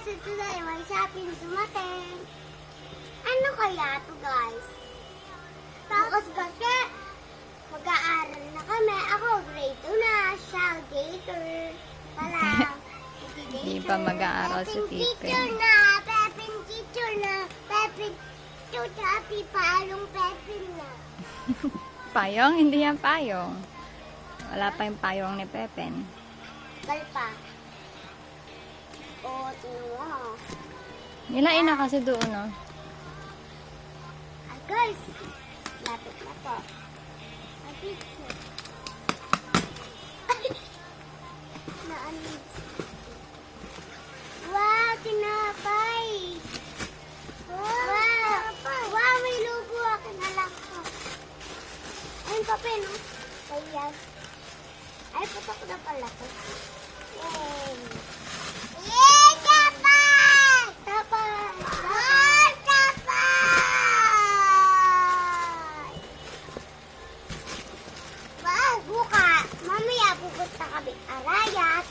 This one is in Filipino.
kasi today may shopping dumating. Ano kaya to guys? Tapos kasi mag-aaral na kami. Ako grade 2 na. Siya gator. Pala. Hindi pa mag-aaral si Teacher Tipen. na. Pepin teacher na. Pepin tutapi palong Pepin na. Payong? Hindi yan payong. Wala pa yung payong ni Pepen. Galpa. Oo, tinuha. Nilain na kasi doon, no? Ay guys, lapit na po. Ay, picture. Naanis. Wow, tinapay. Wow, wow, may logo ako na lang ko. Ayun pa pen, no? Ayan. Ay, putok na pala ko. Yay! Yay, tapay! Tapay! Ay, tapay! Wow, buka. Mamaya pupunta kami arayat.